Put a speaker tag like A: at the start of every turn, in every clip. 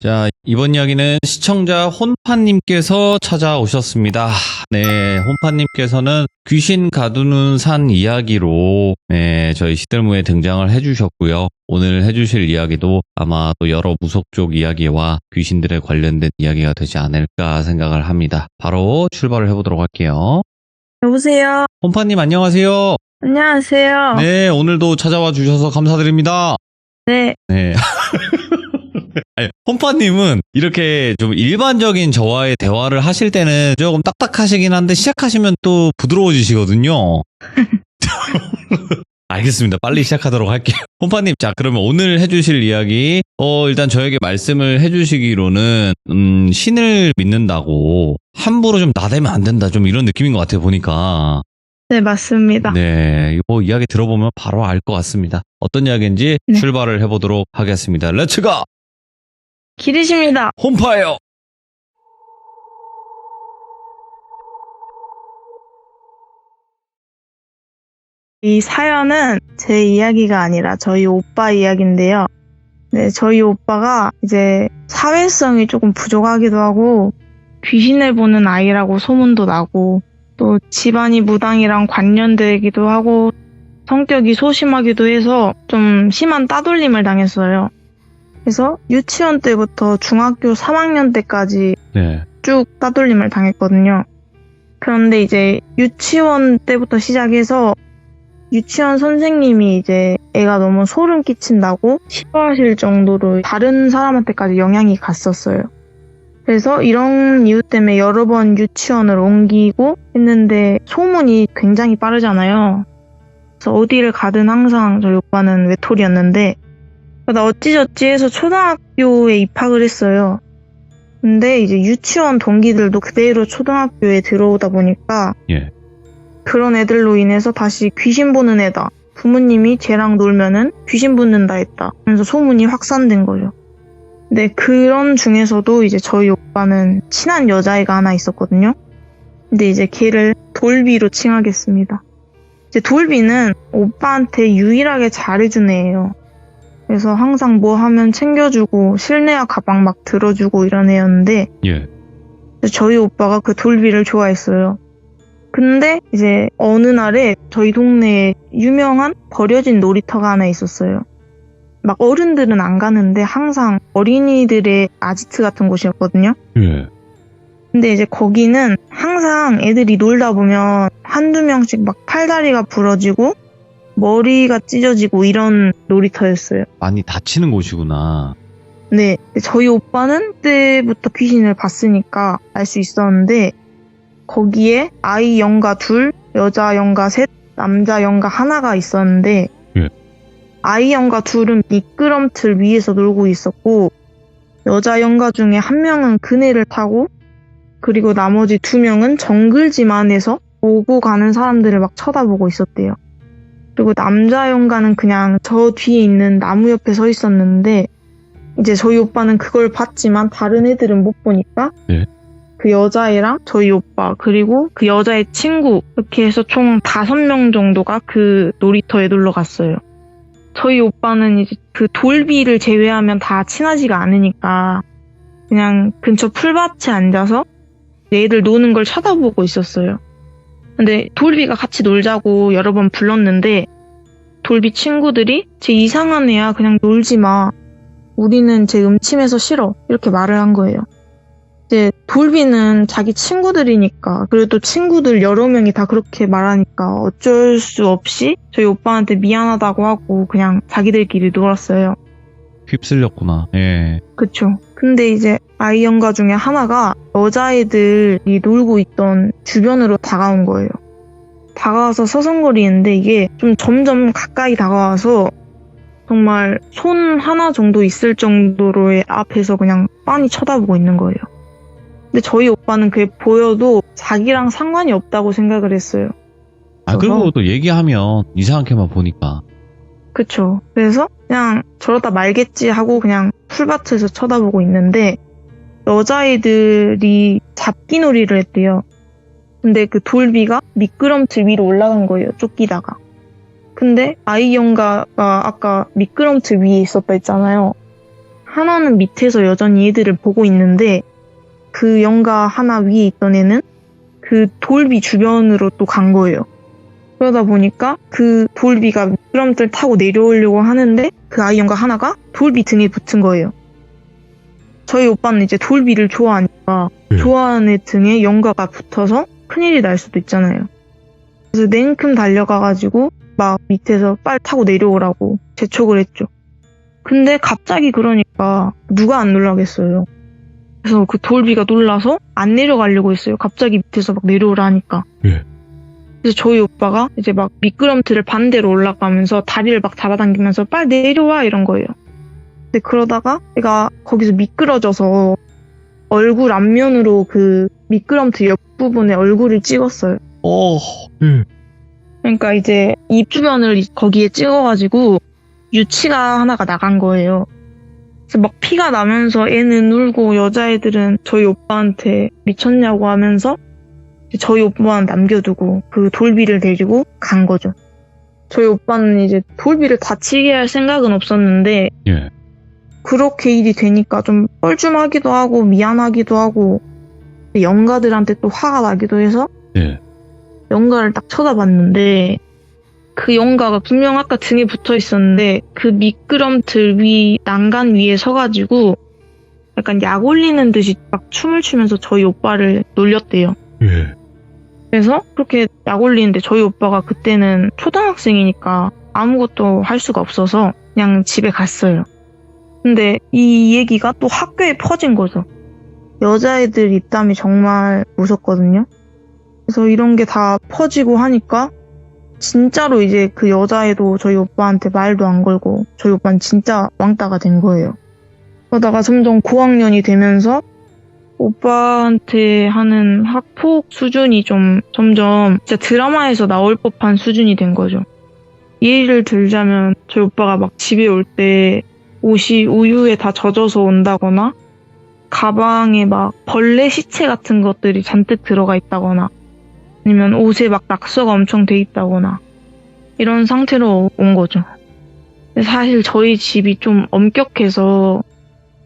A: 자, 이번 이야기는 시청자 혼파님께서 찾아오셨습니다. 네, 혼파님께서는 귀신 가두는 산 이야기로 저희 시들무에 등장을 해주셨고요. 오늘 해주실 이야기도 아마 또 여러 무속족 이야기와 귀신들에 관련된 이야기가 되지 않을까 생각을 합니다. 바로 출발을 해보도록 할게요.
B: 여보세요.
A: 혼파님 안녕하세요.
B: 안녕하세요.
A: 네, 오늘도 찾아와 주셔서 감사드립니다.
B: 네.
A: 네. 아니, 혼파님은 이렇게 좀 일반적인 저와의 대화를 하실 때는 조금 딱딱하시긴 한데 시작하시면 또 부드러워지시거든요. 알겠습니다. 빨리 시작하도록 할게요. 혼파님, 자, 그러면 오늘 해주실 이야기, 일단 저에게 말씀을 해주시기로는, 신을 믿는다고 함부로 좀 나대면 안 된다. 좀 이런 느낌인 것 같아요, 보니까.
B: 네, 맞습니다.
A: 네, 이거 이야기 들어보면 바로 알 것 같습니다. 어떤 이야기인지
B: 네.
A: 출발을 해보도록 하겠습니다. 렛츠고!
B: 길이십니다.
A: 혼파예요!
B: 이 사연은 제 이야기가 아니라 저희 오빠 이야기인데요. 네, 저희 오빠가 이제 사회성이 조금 부족하기도 하고 귀신을 보는 아이라고 소문도 나고 또 집안이 무당이랑 관련되기도 하고 성격이 소심하기도 해서 좀 심한 따돌림을 당했어요. 그래서 유치원 때부터 중학교 3학년 때까지
A: 네.
B: 쭉 따돌림을 당했거든요. 그런데 이제 유치원 때부터 시작해서 유치원 선생님이 이제 애가 너무 소름 끼친다고 싫어하실 정도로 다른 사람한테까지 영향이 갔었어요. 그래서 이런 이유 때문에 여러 번 유치원을 옮기고 했는데 소문이 굉장히 빠르잖아요. 그래서 어디를 가든 항상 저희 오빠는 외톨이였는데 나 어찌저찌 해서 초등학교에 입학을 했어요. 근데 이제 유치원 동기들도 그대로 초등학교에 들어오다 보니까
A: 예.
B: 그런 애들로 인해서 다시 귀신 보는 애다. 부모님이 쟤랑 놀면은 귀신 붙는다 했다. 그래서 소문이 확산된 거죠. 근데 그런 중에서도 이제 저희 오빠는 친한 여자애가 하나 있었거든요. 근데 이제 걔를 돌비로 칭하겠습니다. 이제 돌비는 오빠한테 유일하게 잘해준 애예요. 그래서 항상 뭐 하면 챙겨주고 실내화 가방 막 들어주고 이런 애였는데
A: 예.
B: 저희 오빠가 그 돌비를 좋아했어요. 근데 이제 어느 날에 저희 동네에 유명한 버려진 놀이터가 하나 있었어요. 막 어른들은 안 가는데 항상 어린이들의 아지트 같은 곳이었거든요.
A: 예.
B: 근데 이제 거기는 항상 애들이 놀다 보면 한두 명씩 막 팔다리가 부러지고 머리가 찢어지고 이런 놀이터였어요.
A: 많이 다치는 곳이구나.
B: 네, 저희 오빠는 그때부터 귀신을 봤으니까 알 수 있었는데 거기에 아이 영가 2, 여자 영가 3, 남자 영가 1가 있었는데
A: 예.
B: 아이 영가 2은 미끄럼틀 위에서 놀고 있었고 여자 영가 중에 1명은 그네를 타고 그리고 나머지 2명은 정글짐 안에서 오고 가는 사람들을 막 쳐다보고 있었대요. 그리고 남자 영가는 그냥 저 뒤에 있는 나무 옆에 서 있었는데 이제 저희 오빠는 그걸 봤지만 다른 애들은 못 보니까
A: 네.
B: 그 여자애랑 저희 오빠 그리고 그 여자의 친구 이렇게 해서 총 5명 정도가 그 놀이터에 놀러 갔어요. 저희 오빠는 이제 그 돌비를 제외하면 다 친하지가 않으니까 그냥 근처 풀밭에 앉아서 애들 노는 걸 쳐다보고 있었어요. 근데 돌비가 같이 놀자고 여러 번 불렀는데 돌비 친구들이 쟤 이상한 애야 그냥 놀지 마. 우리는 쟤 음침해서 싫어. 이렇게 말을 한 거예요. 이제 돌비는 자기 친구들이니까 그래도 친구들 여러 명이 다 그렇게 말하니까 어쩔 수 없이 저희 오빠한테 미안하다고 하고 그냥 자기들끼리 놀았어요.
A: 휩쓸렸구나. 예.
B: 그쵸. 근데 이제 아이 영가 중에 하나가 여자애들이 놀고 있던 주변으로 다가온 거예요. 다가와서 서성거리는데 이게 좀 점점 가까이 다가와서 정말 손 하나 정도 있을 정도로의 앞에서 그냥 빤히 쳐다보고 있는 거예요. 근데 저희 오빠는 그게 보여도 자기랑 상관이 없다고 생각을 했어요.
A: 아, 그리고 또 얘기하면 이상하게만 보니까.
B: 그쵸. 그래서 그냥 저러다 말겠지 하고 그냥 풀밭에서 쳐다보고 있는데 여자애들이 잡기놀이를 했대요. 근데 그 돌비가 미끄럼틀 위로 올라간 거예요. 쫓기다가. 근데 아이 영가가 아까 미끄럼틀 위에 있었다 했잖아요. 하나는 밑에서 여전히 얘들을 보고 있는데 그 연가 하나 위에 있던 애는 그 돌비 주변으로 또 간 거예요. 그러다 보니까 그 돌비가 미끄럼틀 타고 내려오려고 하는데 그 아이 연가 하나가 돌비 등에 붙은 거예요. 저희 오빠는 이제 돌비를 좋아하니까 좋아하는 애 등에 연가가 붙어서 큰일이 날 수도 있잖아요. 그래서 냉큼 달려가가지고 막 밑에서 빨리 타고 내려오라고 재촉을 했죠. 근데 갑자기 그러니까 누가 안 놀라겠어요. 그래서 그 돌비가 놀라서 안 내려가려고 했어요. 갑자기 밑에서 막 내려오라 하니까.
C: 예.
B: 그래서 저희 오빠가 이제 막 미끄럼틀을 반대로 올라가면서 다리를 막 잡아당기면서 빨리 내려와 이런 거예요. 근데 그러다가 얘가 거기서 미끄러져서 얼굴 앞면으로 그 미끄럼틀 옆부분에 얼굴을 찍었어요. 그러니까 이제 입 주변을 거기에 찍어가지고 유치가 하나가 나간 거예요. 그래서 막 피가 나면서 애는 울고 여자애들은 저희 오빠한테 미쳤냐고 하면서 저희 오빠만 남겨두고 그 돌비를 데리고 간 거죠. 저희 오빠는 이제 돌비를 다치게 할 생각은 없었는데
C: 예.
B: 그렇게 일이 되니까 좀 뻘쭘하기도 하고 미안하기도 하고 영가들한테 또 화가 나기도 해서
C: 예.
B: 영가를 딱 쳐다봤는데 그 영가가 분명 아까 등에 붙어 있었는데 그 미끄럼틀 위 난간 위에 서가지고 약간 약 올리는 듯이 막 춤을 추면서 저희 오빠를 놀렸대요.
C: 예.
B: 그래서 그렇게 약 올리는데 저희 오빠가 그때는 초등학생이니까 아무것도 할 수가 없어서 그냥 집에 갔어요. 근데 이 얘기가 또 학교에 퍼진 거죠. 여자애들 입담이 정말 무섭거든요. 그래서 이런 게 다 퍼지고 하니까 진짜로 이제 그 여자애도 저희 오빠한테 말도 안 걸고 저희 오빠는 진짜 왕따가 된 거예요. 그러다가 점점 고학년이 되면서 오빠한테 하는 학폭 수준이 좀 점점 진짜 드라마에서 나올 법한 수준이 된 거죠. 예를 들자면 저희 오빠가 막 집에 올 때 옷이 우유에 다 젖어서 온다거나 가방에 막 벌레 시체 같은 것들이 잔뜩 들어가 있다거나 아니면 옷에 막 낙서가 엄청 돼 있다거나 이런 상태로 온 거죠. 사실 저희 집이 좀 엄격해서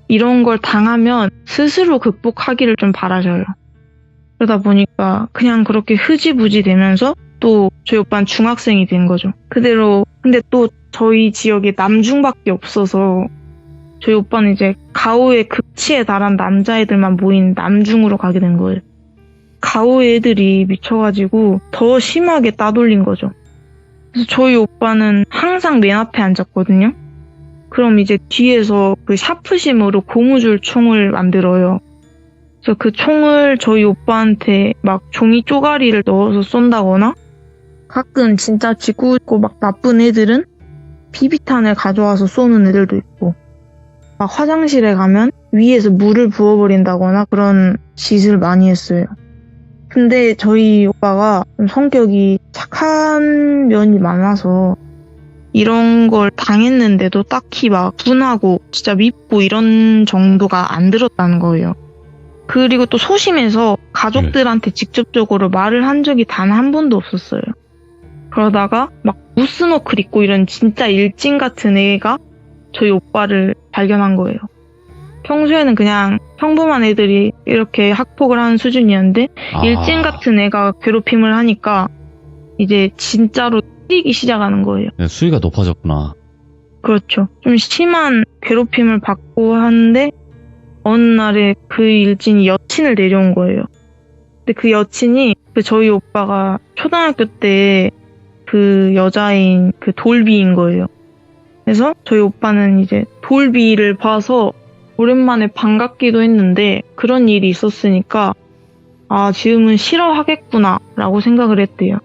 B: 이런 걸 당하면 스스로 극복하기를 좀 바라셔요. 그러다 보니까 그냥 그렇게 흐지부지 되면서 또 저희 오빠는 중학생이 된 거죠. 그대로. 근데 또 저희 지역에 남중밖에 없어서 저희 오빠는 이제 가오의 극치에 달한 남자애들만 모인 남중으로 가게 된 거예요. 가오 애들이 미쳐가지고 더 심하게 따돌린 거죠. 그래서 저희 오빠는 항상 맨 앞에 앉았거든요. 그럼 이제 뒤에서 그 샤프심으로 고무줄 총을 만들어요. 그래서 그 총을 저희 오빠한테 막 종이 쪼가리를 넣어서 쏜다거나 가끔 진짜 짓궂고 막 나쁜 애들은 비비탄을 가져와서 쏘는 애들도 있고 막 화장실에 가면 위에서 물을 부어버린다거나 그런 짓을 많이 했어요. 근데 저희 오빠가 좀 성격이 착한 면이 많아서 이런 걸 당했는데도 딱히 막 분하고 진짜 밉고 이런 정도가 안 들었다는 거예요. 그리고 또 소심해서 가족들한테 직접적으로 말을 한 적이 단 한 번도 없었어요. 그러다가 막 무스노클 입고 이런 진짜 일진 같은 애가 저희 오빠를 발견한 거예요. 평소에는 그냥 평범한 애들이 이렇게 학폭을 하는 수준이었는데 일진 같은 애가 괴롭힘을 하니까 이제 진짜로 뛰기 시작하는 거예요.
A: 수위가 높아졌구나.
B: 그렇죠. 좀 심한 괴롭힘을 받고 하는데 어느 날에 그 일진이 여친을 데려온 거예요. 근데 그 여친이 그 저희 오빠가 초등학교 때 그 여자인 그 돌비인 거예요. 그래서 저희 오빠는 이제 돌비를 봐서 오랜만에 반갑기도 했는데 그런 일이 있었으니까 아, 지금은 싫어하겠구나 라고 생각을 했대요.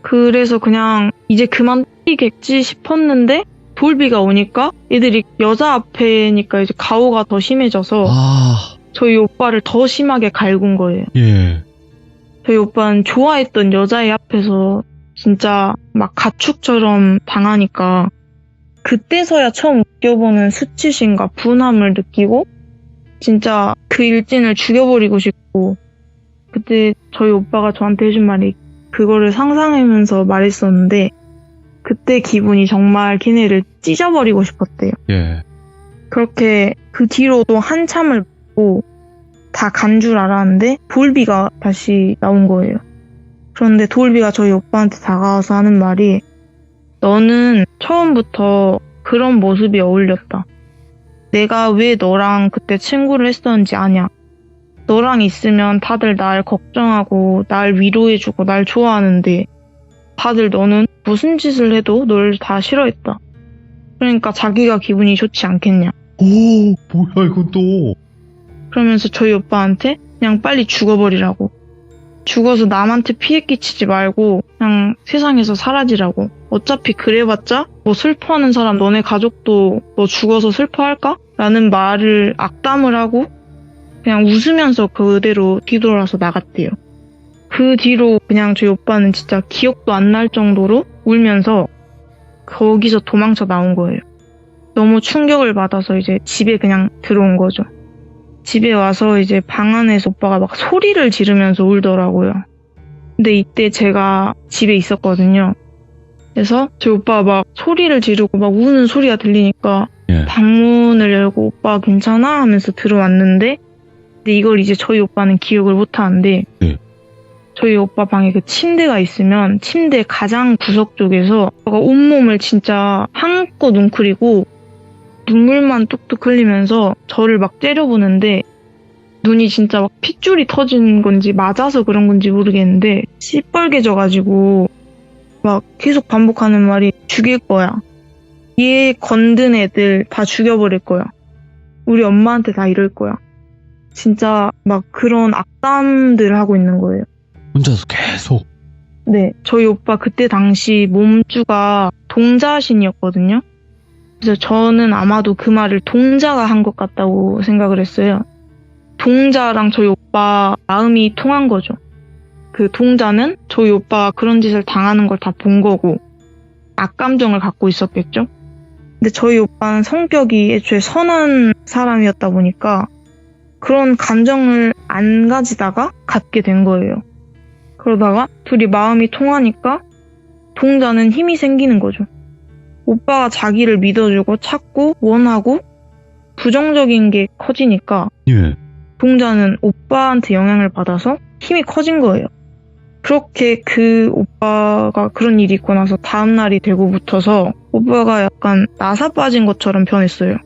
B: 그래서 그냥 이제 그만 뛰겠지 싶었는데 돌비가 오니까 애들이 여자 앞에니까 이제 가오가 더 심해져서 저희 오빠를 더 심하게 갈군 거예요.
C: 예.
B: 저희 오빠는 좋아했던 여자애 앞에서 진짜 막 가축처럼 당하니까 그때서야 처음 느껴보는 수치심과 분함을 느끼고 진짜 그 일진을 죽여버리고 싶고 그때 저희 오빠가 저한테 해준 말이 그거를 상상하면서 말했었는데 그때 기분이 정말 걔네를 찢어버리고 싶었대요.
C: 예.
B: 그렇게 그 뒤로도 한참을 보고 다 간 줄 알았는데 돌비가 다시 나온 거예요. 그런데 돌비가 저희 오빠한테 다가와서 하는 말이 너는 처음부터 그런 모습이 어울렸다. 내가 왜 너랑 그때 친구를 했었는지 아냐. 너랑 있으면 다들 날 걱정하고 날 위로해주고 날 좋아하는데 다들 너는 무슨 짓을 해도 널 다 싫어했다. 그러니까 자기가 기분이 좋지 않겠냐.
A: 오, 뭐야 이건 또.
B: 그러면서 저희 오빠한테 그냥 빨리 죽어버리라고. 죽어서 남한테 피해 끼치지 말고 그냥 세상에서 사라지라고. 어차피 그래봤자 뭐 슬퍼하는 사람 너네 가족도 너 죽어서 슬퍼할까? 라는 말을 악담을 하고 그냥 웃으면서 그대로 뒤돌아서 나갔대요. 그 뒤로 그냥 저희 오빠는 진짜 기억도 안 날 정도로 울면서 거기서 도망쳐 나온 거예요. 너무 충격을 받아서 이제 집에 그냥 들어온 거죠. 집에 와서 이제 방 안에서 오빠가 막 소리를 지르면서 울더라고요. 근데 이때 제가 집에 있었거든요. 그래서 저희 오빠가 막 소리를 지르고 막 우는 소리가 들리니까
A: 예.
B: 방문을 열고 오빠 괜찮아? 하면서 들어왔는데 근데 이걸 이제 저희 오빠는 기억을 못 하는데
A: 예.
B: 저희 오빠 방에 그 침대가 있으면 침대 가장 구석 쪽에서 오빠가 온몸을 진짜 한껏 웅크리고 눈물만 뚝뚝 흘리면서 저를 막 째려보는데 눈이 진짜 막 핏줄이 터진 건지 맞아서 그런 건지 모르겠는데 시뻘개져가지고 막 계속 반복하는 말이 죽일 거야. 얘 건든 애들 다 죽여버릴 거야. 우리 엄마한테 다 이럴 거야. 진짜 막 그런 악담들을 하고 있는 거예요.
A: 혼자서 계속.
B: 네, 저희 오빠 그때 당시 몸주가 동자신이었거든요. 그래서 저는 아마도 그 말을 동자가 한 것 같다고 생각을 했어요. 동자랑 저희 오빠 마음이 통한 거죠. 그 동자는 저희 오빠가 그런 짓을 당하는 걸 다 본 거고 악감정을 갖고 있었겠죠. 근데 저희 오빠는 성격이 애초에 선한 사람이었다 보니까 그런 감정을 안 가지다가 갖게 된 거예요. 그러다가 둘이 마음이 통하니까 동자는 힘이 생기는 거죠. 오빠가 자기를 믿어주고 찾고 원하고 부정적인 게 커지니까
A: 예.
B: 동자는 오빠한테 영향을 받아서 힘이 커진 거예요. 그렇게 그 오빠가 그런 일이 있고 나서 다음날이 되고부터서 오빠가 약간 나사 빠진 것처럼 변했어요.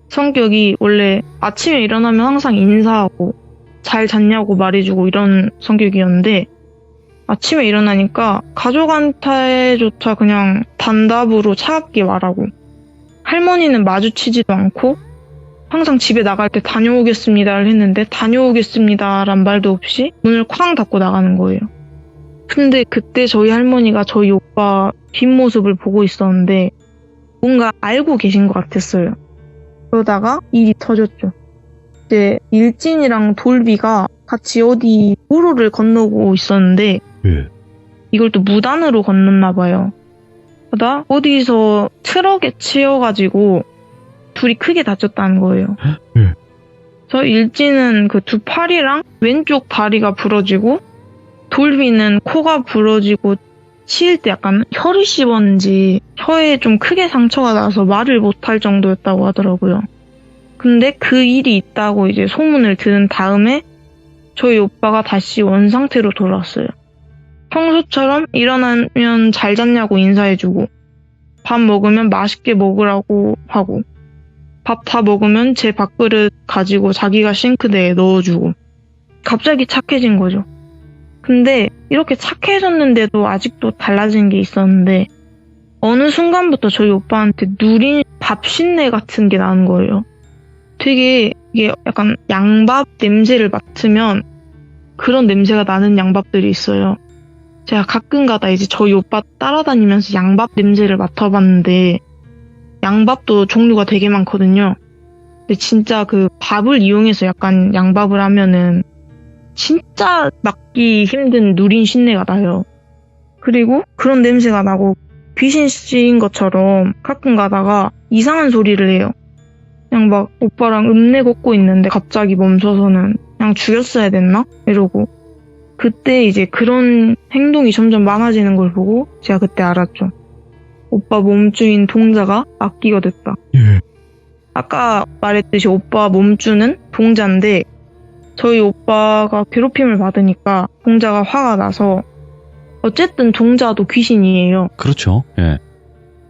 B: 성격이 원래 아침에 일어나면 항상 인사하고 잘 잤냐고 말해주고 이런 성격이었는데 아침에 일어나니까 가족한테조차 그냥 단답으로 차갑게 말하고 할머니는 마주치지도 않고 항상 집에 나갈 때 다녀오겠습니다를 했는데 다녀오겠습니다란 말도 없이 문을 쾅 닫고 나가는 거예요. 근데 그때 저희 할머니가 저희 오빠 뒷모습을 보고 있었는데 뭔가 알고 계신 것 같았어요. 그러다가 일이 터졌죠. 이제 일진이랑 돌비가 같이 어디 도로를 건너고 있었는데
A: 예.
B: 이걸 또 무단으로 건넜나 봐요. 그러다 어디서 트럭에 치여가지고 둘이 크게 다쳤다는 거예요.
A: 예.
B: 그래서 일진은 그 두 팔이랑 왼쪽 다리가 부러지고 돌비는 코가 부러지고 치일 때 약간 혀를 씹었는지 혀에 좀 크게 상처가 나서 말을 못할 정도였다고 하더라고요. 근데 그 일이 있다고 이제 소문을 들은 다음에 저희 오빠가 다시 원상태로 돌아왔어요. 평소처럼 일어나면 잘 잤냐고 인사해주고 밥 먹으면 맛있게 먹으라고 하고 밥 다 먹으면 제 밥그릇 가지고 자기가 싱크대에 넣어주고 갑자기 착해진 거죠. 근데 이렇게 착해졌는데도 아직도 달라진 게 있었는데 어느 순간부터 저희 오빠한테 누린 밥신내 같은 게 나는 거예요. 되게 이게 약간 양밥 냄새를 맡으면 그런 냄새가 나는 양밥들이 있어요. 제가 가끔가다 이제 저희 오빠 따라다니면서 양밥 냄새를 맡아봤는데 양밥도 종류가 되게 많거든요. 근데 진짜 그 밥을 이용해서 약간 양밥을 하면은 진짜 맡기 힘든 누린 신내가 나요. 그리고 그런 냄새가 나고 귀신 씌인 것처럼 가끔 가다가 이상한 소리를 해요. 그냥 막 오빠랑 읍내 걷고 있는데 갑자기 멈춰서는 그냥 죽였어야 됐나? 이러고 그때 이제 그런 행동이 점점 많아지는 걸 보고 제가 그때 알았죠. 오빠 몸주인 동자가 악기가 됐다.
A: 예.
B: 아까 말했듯이 오빠 몸주는 동자인데 저희 오빠가 괴롭힘을 받으니까 동자가 화가 나서 어쨌든 동자도 귀신이에요.
A: 그렇죠. 예.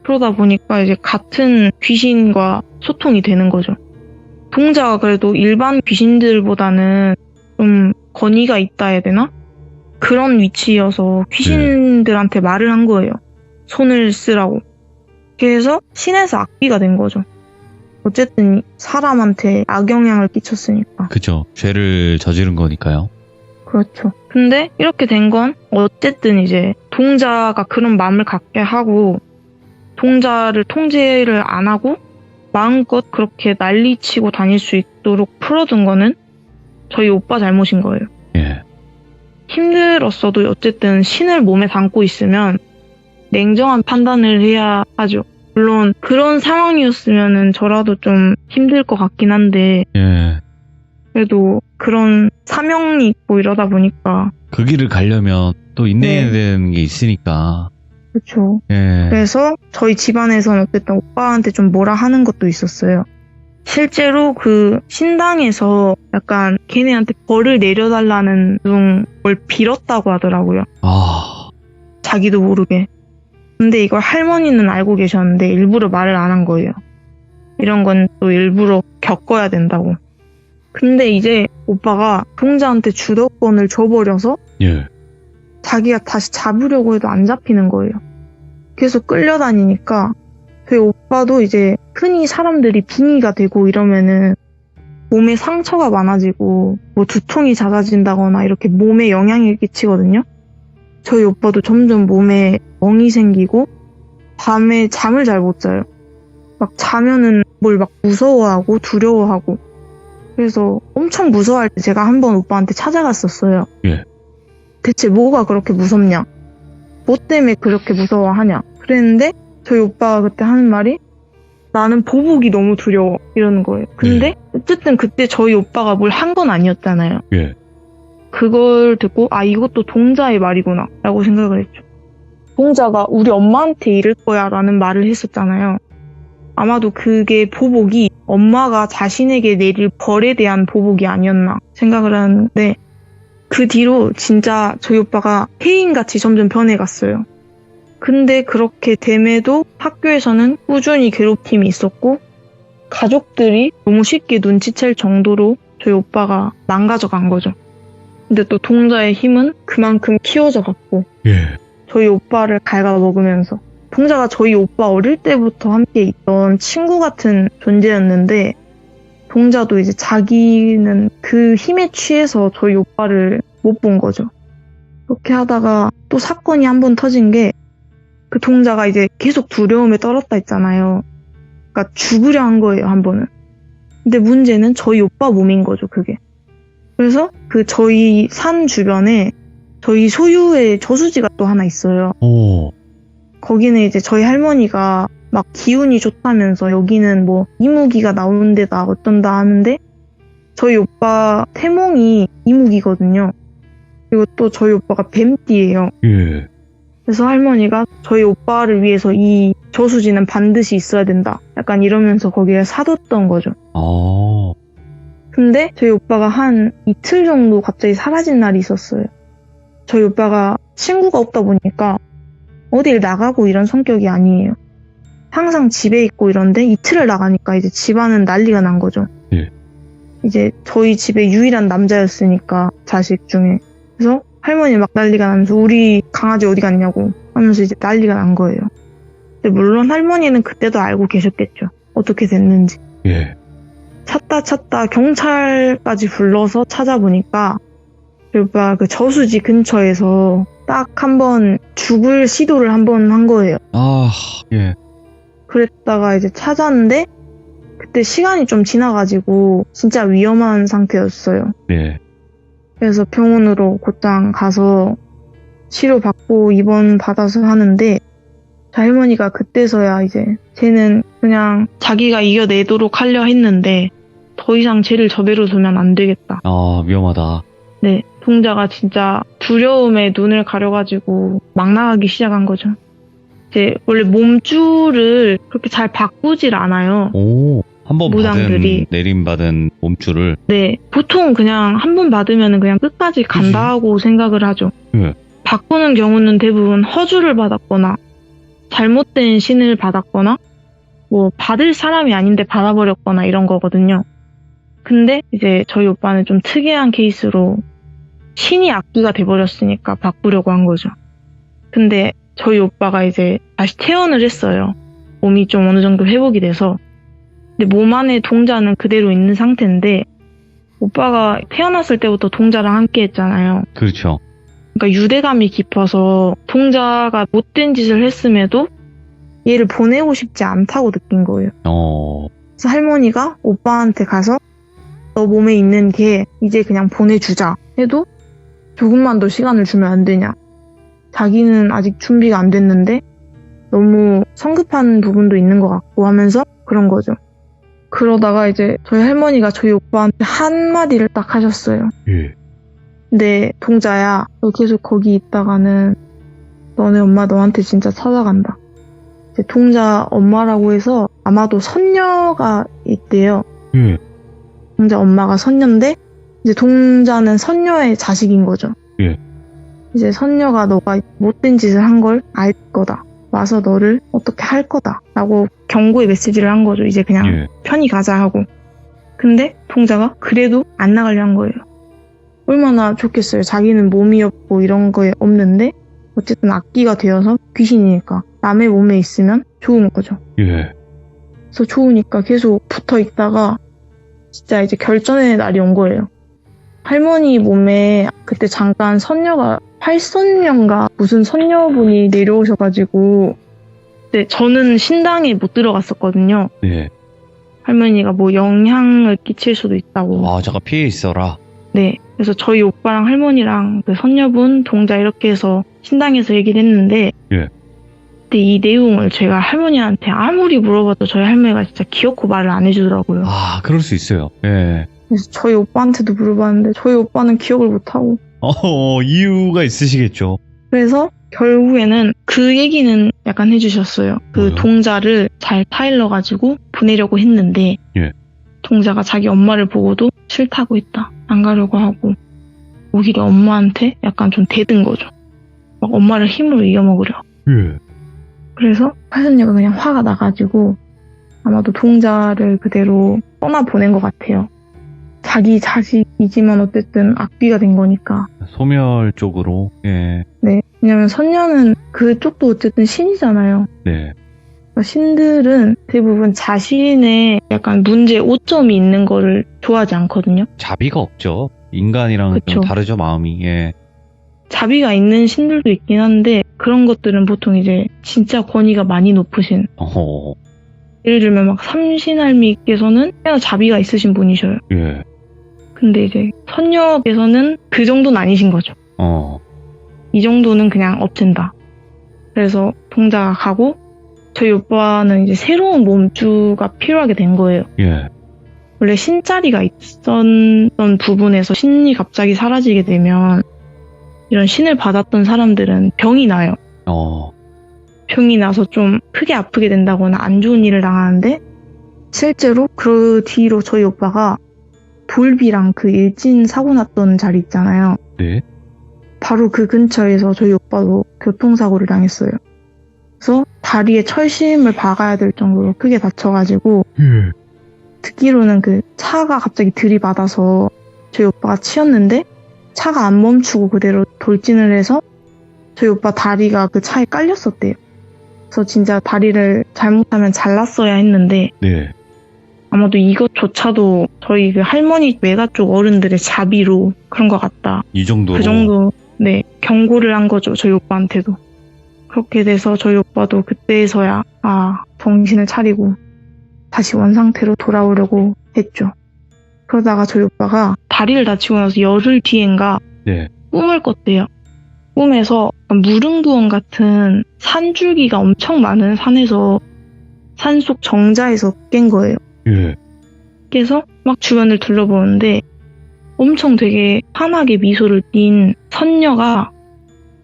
B: 그러다 보니까 이제 같은 귀신과 소통이 되는 거죠. 동자가 그래도 일반 귀신들보다는 좀 권위가 있다 해야 되나? 그런 위치여서 귀신들한테 말을 한 거예요. 손을 쓰라고. 그래서 신에서 악귀가 된 거죠. 어쨌든 사람한테 악영향을 끼쳤으니까.
A: 그죠. 죄를 저지른 거니까요.
B: 그렇죠. 근데 이렇게 된 건 어쨌든 이제 동자가 그런 마음을 갖게 하고 동자를 통제를 안 하고 마음껏 그렇게 난리치고 다닐 수 있도록 풀어둔 거는 저희 오빠 잘못인 거예요.
A: 예.
B: 힘들었어도 어쨌든 신을 몸에 담고 있으면 냉정한 판단을 해야 하죠. 물론 그런 상황이었으면 저라도 좀 힘들 것 같긴 한데
A: 예.
B: 그래도 그런 사명이 있고 이러다 보니까
A: 그 길을 가려면 또 인내해야
B: 네.
A: 되는 게 있으니까.
B: 그렇죠.
A: 예.
B: 그래서 저희 집안에서는 어쨌든 오빠한테 좀 뭐라 하는 것도 있었어요. 실제로 그 신당에서 약간 걔네한테 벌을 내려달라는 둥 뭘 빌었다고 하더라고요.
A: 아,
B: 자기도 모르게. 근데 이걸 할머니는 알고 계셨는데 일부러 말을 안 한 거예요. 이런 건 또 일부러 겪어야 된다고. 근데 이제 오빠가 동자한테 주도권을 줘버려서
A: 예.
B: 자기가 다시 잡으려고 해도 안 잡히는 거예요. 계속 끌려다니니까 저희 오빠도 이제 흔히 사람들이 빙의가 되고 이러면은 몸에 상처가 많아지고 뭐 두통이 잦아진다거나 이렇게 몸에 영향을 끼치거든요. 저희 오빠도 점점 몸에 멍이 생기고 밤에 잠을 잘 못 자요. 막 자면은 뭘 막 무서워하고 두려워하고 그래서 엄청 무서워할 때 제가 한번 오빠한테 찾아갔었어요.
A: 예.
B: 대체 뭐가 그렇게 무섭냐? 뭐 때문에 그렇게 무서워하냐? 그랬는데 저희 오빠가 그때 하는 말이 나는 보복이 너무 두려워 이러는 거예요. 근데 어쨌든 그때 저희 오빠가 뭘 한 건 아니었잖아요.
A: 예.
B: 그걸 듣고 아 이것도 동자의 말이구나 라고 생각을 했죠. 동자가 우리 엄마한테 이럴 거야 라는 말을 했었잖아요. 아마도 그게 보복이 엄마가 자신에게 내릴 벌에 대한 보복이 아니었나 생각을 하는데 그 뒤로 진짜 저희 오빠가 폐인같이 점점 변해갔어요. 근데 그렇게 됨에도 학교에서는 꾸준히 괴롭힘이 있었고 가족들이 너무 쉽게 눈치챌 정도로 저희 오빠가 망가져간 거죠. 근데 또 동자의 힘은 그만큼 키워져 갔고
A: 예.
B: 저희 오빠를 갉아먹으면서 동자가 저희 오빠 어릴 때부터 함께 있던 친구 같은 존재였는데 동자도 이제 자기는 그 힘에 취해서 저희 오빠를 못 본 거죠. 그렇게 하다가 또 사건이 한 번 터진 게 그 동자가 이제 계속 두려움에 떨었다 했잖아요. 그러니까 죽으려 한 거예요, 한 번은. 근데 문제는 저희 오빠 몸인 거죠, 그게. 그래서 그 저희 산 주변에 저희 소유의 저수지가 또 하나 있어요.
A: 오.
B: 거기는 이제 저희 할머니가 막 기운이 좋다면서 여기는 뭐 이무기가 나오는 데다 어쩐다 하는데 저희 오빠 태몽이 이무기거든요. 그리고 또 저희 오빠가 뱀띠예요.
A: 예.
B: 그래서 할머니가 저희 오빠를 위해서 이 저수지는 반드시 있어야 된다. 약간 이러면서 거기에 사뒀던 거죠.
A: 아.
B: 근데 저희 오빠가 한 이틀 정도 갑자기 사라진 날이 있었어요. 저희 오빠가 친구가 없다 보니까 어딜 나가고 이런 성격이 아니에요. 항상 집에 있고 이런데 이틀을 나가니까 이제 집안은 난리가 난 거죠.
A: 예.
B: 이제 저희 집에 유일한 남자였으니까 자식 중에. 그래서 할머니 막 난리가 나면서 우리 강아지 어디 갔냐고 하면서 이제 난리가 난 거예요. 근데 물론 할머니는 그때도 알고 계셨겠죠. 어떻게 됐는지.
A: 예.
B: 찾다 경찰까지 불러서 찾아보니까 저희 오빠 그 저수지 근처에서 딱 한 번 죽을 시도를 한 번 한 거예요.
A: 아, 예.
B: 그랬다가 이제 찾았는데 그때 시간이 좀 지나가지고 진짜 위험한 상태였어요.
A: 예.
B: 그래서 병원으로 곧장 가서 치료받고 입원 받아서 하는데 할머니가 그때서야 이제 쟤는 그냥 자기가 이겨내도록 하려 했는데 더 이상 쟤를 저대로 두면 안 되겠다.
A: 아, 위험하다.
B: 네, 동자가 진짜 두려움에 눈을 가려가지고 막 나가기 시작한 거죠. 이제 원래 몸주를 그렇게 잘 바꾸질 않아요.
A: 오. 한 번
B: 무당들이.
A: 내림받은 몸줄을.
B: 네, 보통 그냥 한 번 받으면 그냥 끝까지 간다 하고 생각을 하죠.
A: 예.
B: 바꾸는 경우는 대부분 허주를 받았거나 잘못된 신을 받았거나 뭐 받을 사람이 아닌데 받아버렸거나 이런 거거든요. 근데 이제 저희 오빠는 좀 특이한 케이스로 신이 악귀가 돼버렸으니까 바꾸려고 한 거죠. 근데 저희 오빠가 이제 다시 퇴원을 했어요. 몸이 좀 어느 정도 회복이 돼서. 근데 몸 안에 동자는 그대로 있는 상태인데 오빠가 태어났을 때부터 동자랑 함께 했잖아요.
A: 그렇죠.
B: 그러니까 유대감이 깊어서 동자가 못된 짓을 했음에도 얘를 보내고 싶지 않다고 느낀 거예요. 그래서 할머니가 오빠한테 가서 너 몸에 있는 게 이제 그냥 보내주자 해도 조금만 더 시간을 주면 안 되냐. 자기는 아직 준비가 안 됐는데 너무 성급한 부분도 있는 것 같고 하면서 그런 거죠. 그러다가 이제 저희 할머니가 저희 오빠한테 한마디를 딱 하셨어요.
A: 예.
B: 근데 동자야, 너 계속 거기 있다가는 너네 엄마 너한테 진짜 찾아간다. 이제 동자 엄마라고 해서 아마도 선녀가 있대요.
A: 예.
B: 동자 엄마가 선녀인데 이제 동자는 선녀의 자식인 거죠.
A: 예.
B: 이제 선녀가 너가 못된 짓을 한 걸 알 거다. 와서 너를 어떻게 할 거다. 라고 경고의 메시지를 한 거죠. 이제 그냥
A: 예.
B: 편히 가자 하고. 근데 동자가 그래도 안 나가려 한 거예요. 얼마나 좋겠어요. 자기는 몸이 없고 이런 거에 없는데 어쨌든 악기가 되어서 귀신이니까 남의 몸에 있으면 좋은 거죠.
A: 예.
B: 그래서 좋으니까 계속 붙어 있다가 진짜 이제 결전의 날이 온 거예요. 할머니 몸에 그때 잠깐 선녀가 팔선녀인가 무슨 선녀분이 내려오셔가지고 네, 저는 신당에 못 들어갔었거든요.
A: 네.
B: 할머니가 뭐 영향을 끼칠 수도 있다고.
A: 아, 잠깐 피해 있어라.
B: 네. 그래서 저희 오빠랑 할머니랑 그 선녀분, 동자 이렇게 해서 신당에서 얘기를 했는데
A: 예.
B: 근데 이 내용을 제가 할머니한테 아무리 물어봐도 저희 할머니가 진짜 기어코 말을 안 해주더라고요.
A: 아, 그럴 수 있어요. 예.
B: 그래서 저희 오빠한테도 물어봤는데 저희 오빠는 기억을 못하고
A: 이유가 있으시겠죠.
B: 그래서 결국에는 그 얘기는 약간 해주셨어요. 그
A: 뭐요?
B: 동자를 잘 타일러가지고 보내려고 했는데
A: 예.
B: 동자가 자기 엄마를 보고도 싫다고 했다. 안 가려고 하고 오히려 엄마한테 약간 좀 대든 거죠. 막 엄마를 힘으로 이겨먹으려.
A: 예.
B: 그래서 팔선녀가 그냥 화가 나가지고 아마도 동자를 그대로 떠나보낸 것 같아요. 자기 자식이지만 어쨌든 악귀가 된 거니까.
A: 소멸 쪽으로. 예.
B: 네. 왜냐면 선녀는 그쪽도 어쨌든 신이잖아요.
A: 네.
B: 그러니까 신들은 대부분 자신의 약간 문제, 오점이 있는 거를 좋아하지 않거든요.
A: 자비가 없죠. 인간이랑
B: 그쵸.
A: 좀 다르죠, 마음이. 예.
B: 자비가 있는 신들도 있긴 한데 그런 것들은 보통 이제 진짜 권위가 많이 높으신 예를 들면 막 삼신할미께서는 꽤나 자비가 있으신 분이셔요.
A: 예.
B: 근데 이제 선녀께서는 그 정도는 아니신 거죠. 이 정도는 그냥 없앤다. 그래서 동자가 가고 저희 오빠는 이제 새로운 몸주가 필요하게 된 거예요.
A: 예.
B: 원래 신자리가 있었던 부분에서 신이 갑자기 사라지게 되면 이런 신을 받았던 사람들은 병이 나요. 병이 나서 좀 크게 아프게 된다거나 안 좋은 일을 당하는데 실제로 그 뒤로 저희 오빠가 돌비랑 그 일진 사고 났던 자리 있잖아요.
A: 네.
B: 바로 그 근처에서 저희 오빠도 교통사고를 당했어요. 그래서 다리에 철심을 박아야 될 정도로 크게 다쳐가지고
A: 예.
B: 듣기로는 그 차가 갑자기 들이받아서 저희 오빠가 치였는데 차가 안 멈추고 그대로 돌진을 해서 저희 오빠 다리가 그 차에 깔렸었대요. 그래서 진짜 다리를 잘못하면 잘랐어야 했는데
A: 네.
B: 아마도 이것조차도 저희 그 할머니 외가 쪽 어른들의 자비로 그런 것 같다.
A: 이 정도로.
B: 그 정도 네 경고를 한 거죠. 저희 오빠한테도. 그렇게 돼서 저희 오빠도 그때서야 정신을 차리고 다시 원상태로 돌아오려고 했죠. 그러다가 저희 오빠가 다리를 다치고 나서 열흘 뒤엔가
A: 네.
B: 꿈을 꿨대요. 꿈에서 무릉도원 같은 산줄기가 엄청 많은 산에서 산속 정자에서 깬 거예요.
A: 예.
B: 깨서 막 주변을 둘러보는데 엄청 되게 환하게 미소를 띤 선녀가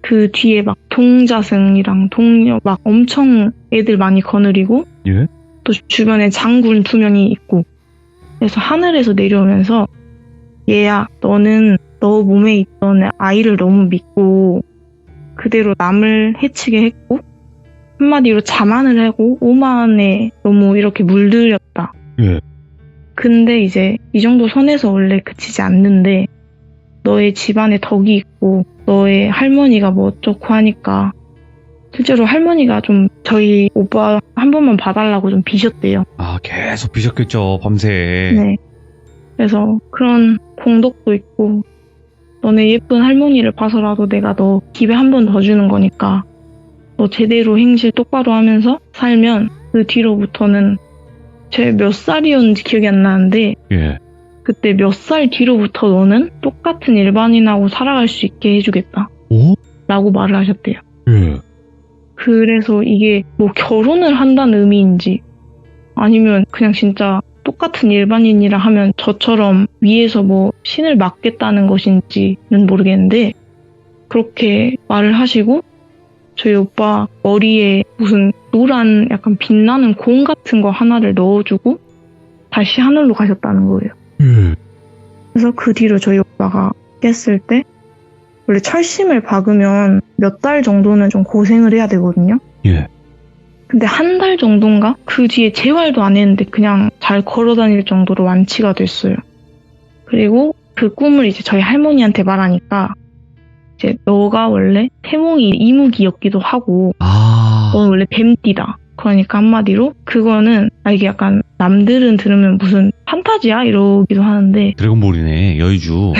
B: 그 뒤에 막 동자승이랑 동녀 막 엄청 애들 많이 거느리고
A: 예.
B: 또 주변에 장군 2명이 있고 그래서 하늘에서 내려오면서 얘야 너는 너 몸에 있던 아이를 너무 믿고 그대로 남을 해치게 했고 한마디로 자만을 하고 오만에 너무 이렇게 물들였다.
A: 예.
B: 근데 이제 이 정도 선에서 원래 그치지 않는데 너의 집안에 덕이 있고 너의 할머니가 뭐 어쩌고 하니까 실제로 할머니가 좀 저희 오빠 한 번만 봐달라고 좀 비셨대요.
A: 아, 계속 비셨겠죠, 밤새.
B: 네. 그래서 그런 공덕도 있고 너네 예쁜 할머니를 봐서라도 내가 너 기회 한 번 더 주는 거니까 너 제대로 행실 똑바로 하면서 살면 그 뒤로부터는 제 몇 살이었는지 기억이 안 나는데
A: 예.
B: 그때 몇 살 뒤로부터 너는 똑같은 일반인하고 살아갈 수 있게 해주겠다.
A: 오?
B: 라고 말을 하셨대요.
A: 예.
B: 그래서 이게 뭐 결혼을 한다는 의미인지 아니면 그냥 진짜 똑같은 일반인이라 하면 저처럼 위에서 뭐 신을 맡겠다는 것인지는 모르겠는데 그렇게 말을 하시고 저희 오빠 머리에 무슨 노란 약간 빛나는 공 같은 거 하나를 넣어주고 다시 하늘로 가셨다는 거예요. 그래서 그 뒤로 저희 오빠가 깼을 때 원래 철심을 박으면 몇 달 정도는 좀 고생을 해야 되거든요.
A: 예.
B: 근데 한 달 정도인가? 그 뒤에 재활도 안 했는데 그냥 잘 걸어 다닐 정도로 완치가 됐어요. 그리고 그 꿈을 이제 저희 할머니한테 말하니까 이제 너가 원래 태몽이 이무기였기도 하고
A: 아.
B: 넌 원래 뱀띠다. 그러니까 한마디로 그거는 이게 약간 남들은 들으면 무슨 판타지야? 이러기도 하는데
A: 드래곤볼이네, 여의주.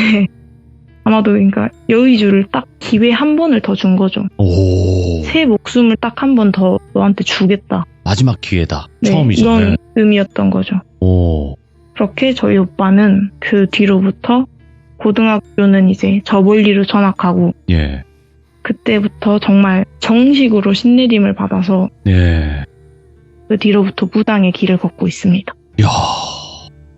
B: 아마도 그러니까 여의주를 딱 기회 한 번을 더 준 거죠.
A: 오.
B: 새 목숨을 딱 한 번 더 너한테 주겠다.
A: 마지막 기회다.
B: 네,
A: 처음이죠.
B: 이런 의미였던 거죠.
A: 오.
B: 그렇게 저희 오빠는 그 뒤로부터 고등학교는 이제 저 멀리로 전학하고
A: 예.
B: 그때부터 정말 정식으로 신내림을 받아서
A: 예.
B: 그 뒤로부터 무당의 길을 걷고 있습니다.
A: 야.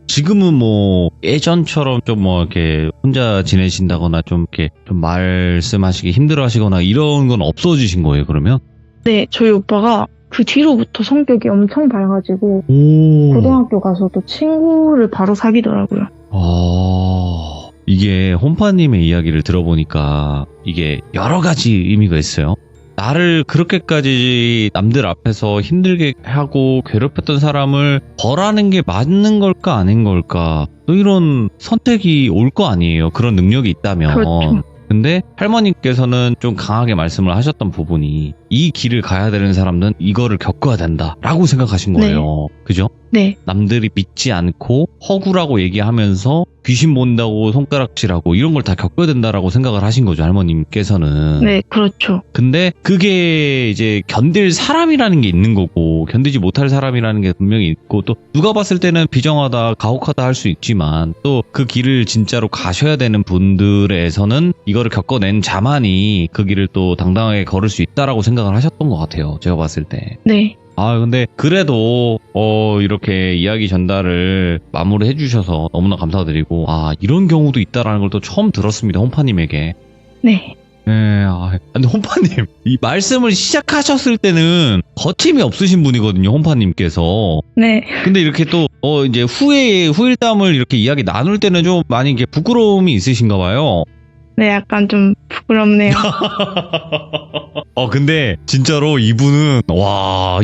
A: 지금은 뭐 예전처럼 좀 뭐 이렇게 혼자 지내신다거나 좀 이렇게 좀 말씀하시기 힘들어하시거나 이런 건 없어지신 거예요, 그러면?
B: 네, 저희 오빠가 그 뒤로부터 성격이 엄청 밝아지고
A: 오.
B: 고등학교 가서도 친구를 바로 사귀더라고요.
A: 이게 혼파님의 이야기를 들어보니까 이게 여러 가지 의미가 있어요. 나를 그렇게까지 남들 앞에서 힘들게 하고 괴롭혔던 사람을 벌하는 게 맞는 걸까 아닌 걸까 또 이런 선택이 올 거 아니에요. 그런 능력이 있다면.
B: 그렇죠.
A: 근데 할머니께서는 좀 강하게 말씀을 하셨던 부분이 이 길을 가야 되는 사람은 이거를 겪어야 된다라고 생각하신 거예요. 그죠?
B: 네,
A: 남들이 믿지 않고 허구라고 얘기하면서 귀신 본다고 손가락질하고 이런 걸 다 겪어야 된다라고 생각을 하신 거죠, 할머님께서는.
B: 네, 그렇죠.
A: 근데 그게 이제 견딜 사람이라는 게 있는 거고 견디지 못할 사람이라는 게 분명히 있고 또 누가 봤을 때는 비정하다 가혹하다 할 수 있지만 또 그 길을 진짜로 가셔야 되는 분들에서는 이거를 겪어낸 자만이 그 길을 또 당당하게 걸을 수 있다라고 생각을 하셨던 것 같아요, 제가 봤을 때.
B: 네,
A: 근데 그래도 이렇게 이야기 전달을 마무리 해주셔서 너무나 감사드리고 이런 경우도 있다라는 걸 또 처음 들었습니다, 혼파님에게.
B: 네.
A: 네, 근데 혼파님 이 말씀을 시작하셨을 때는 거침이 없으신 분이거든요, 혼파님께서.
B: 네.
A: 근데 이렇게 또 이제 후일담을 이렇게 이야기 나눌 때는 좀 많이 이렇게 부끄러움이 있으신가 봐요.
B: 네, 약간 좀 부끄럽네요.
A: 근데 진짜로 이분은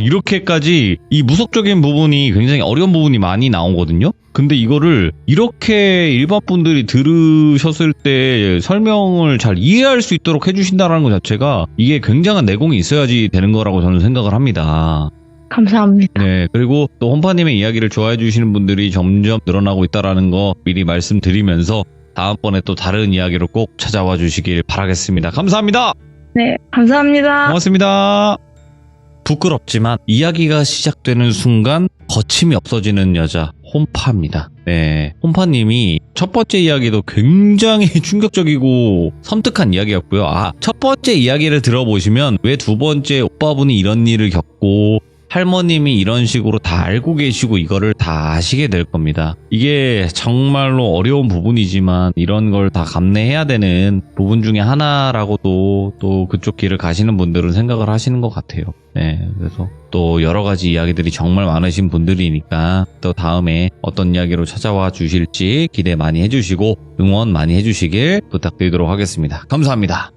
A: 이렇게까지 이 무속적인 부분이 굉장히 어려운 부분이 많이 나오거든요. 근데 이거를 이렇게 일반 분들이 들으셨을 때 설명을 잘 이해할 수 있도록 해주신다는 것 자체가 이게 굉장한 내공이 있어야지 되는 거라고 저는 생각을 합니다.
B: 감사합니다.
A: 네, 그리고 또 혼파님의 이야기를 좋아해 주시는 분들이 점점 늘어나고 있다는 거 미리 말씀드리면서 다음번에 또 다른 이야기로 꼭 찾아와 주시길 바라겠습니다. 감사합니다.
B: 네, 감사합니다.
A: 고맙습니다. 부끄럽지만 이야기가 시작되는 순간 거침이 없어지는 여자 혼파입니다. 네, 혼파님이 첫 번째 이야기도 굉장히 충격적이고 섬뜩한 이야기였고요. 첫 번째 이야기를 들어보시면 왜 두 번째 오빠분이 이런 일을 겪고 할머님이 이런 식으로 다 알고 계시고 이거를 다 아시게 될 겁니다. 이게 정말로 어려운 부분이지만 이런 걸 다 감내해야 되는 부분 중에 하나라고도 또 그쪽 길을 가시는 분들은 생각을 하시는 것 같아요. 네, 그래서 또 여러 가지 이야기들이 정말 많으신 분들이니까 또 다음에 어떤 이야기로 찾아와 주실지 기대 많이 해주시고 응원 많이 해주시길 부탁드리도록 하겠습니다. 감사합니다.